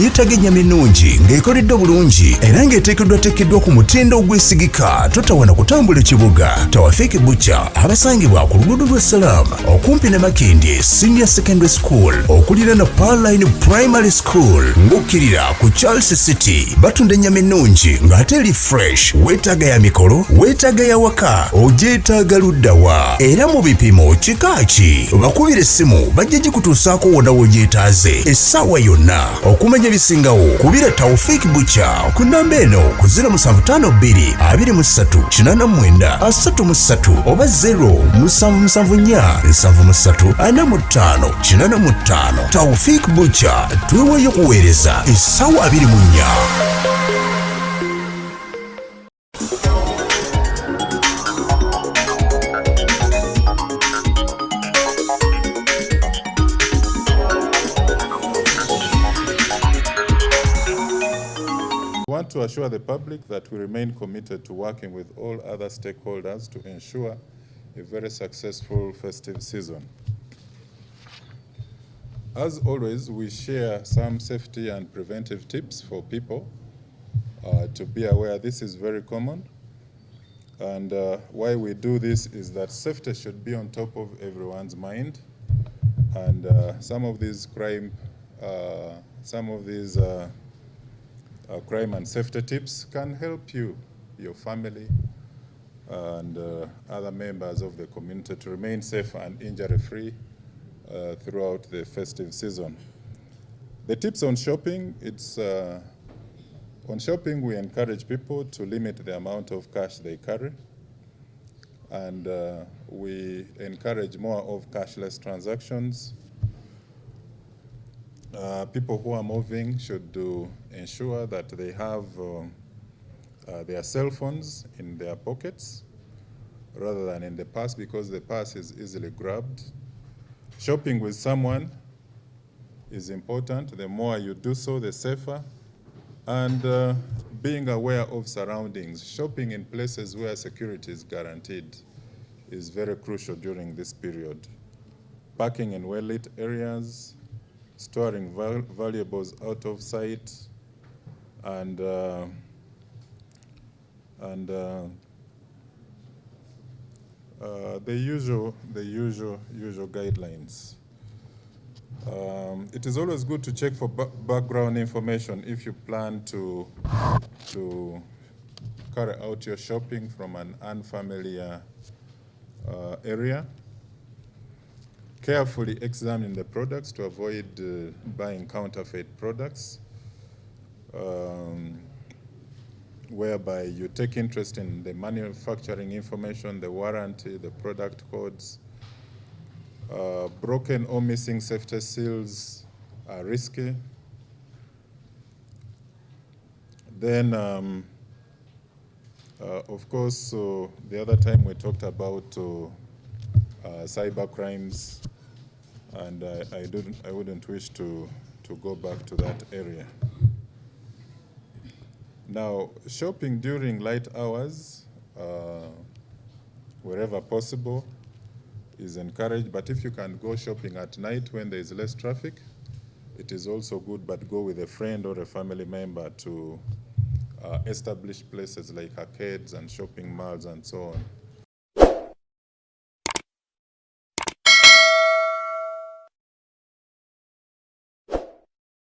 yeetaaga ennyama ennungi ng'ekoleddwa bulungi era ng'eteekeddwateekeddwa ku mutindo ogwesigika, totawana kutambula ekibuga. Tawafeeke Butcher abasangibwa ku luguudo lwa Salaam okumpi ne Makindye Senior Secondary School okulira na Pearline Primary School ng'okkirira ku Charles City. Batunda ennyama ennungi ng'ate eri fresh. Weetaaga ya mikolo, weetaaga ya waka, ogyetaaga luddawa era mu bipimo kika ki. Bakubira essimu bajja gikutuusaako wonna w'ogyetaaze essaawa yonna. Okumanya ebisingawo kubira Tawfik Butcher ku nnamba eno ku 0752 23 89 33 oba 0774 73 45. Tawfik Butcher tweweeyo kuweereza essaawa 24. We want to assure the public that we remain committed to working with all other stakeholders to ensure a very successful festive season. As always, we share some safety and preventive tips for people to be aware. This is very common. And why we do this is that safety should be on top of everyone's mind. And some of these crime and safety tips can help you, your family, and other members of the community to remain safe and injury-free throughout the festive season. The tips on shopping, on shopping we encourage people to limit the amount of cash they carry, and we encourage more of cashless transactions. People who are moving should ensure that they have their cell phones in their pockets rather than in the purse, because the purse is easily grabbed. Shopping with someone is important. The more you do so, the safer. And being aware of surroundings. Shopping in places where security is guaranteed is very crucial during this period. Parking in well-lit areas, storing valuables out of sight, and the usual guidelines. It is always good to check for background information if you plan to carry out your shopping from an unfamiliar area. Carefully examine the products to avoid buying counterfeit products, whereby you take interest in the manufacturing information, the warranty, the product codes. Broken or missing safety seals are risky. Then, of course, the other time we talked about cyber crimes, and I wouldn't wish to go back to that area. Now, shopping during light hours, wherever possible, is encouraged, but if you can go shopping at night when there is less traffic, it is also good, but go with a friend or a family member to establish places like arcades and shopping malls and so on.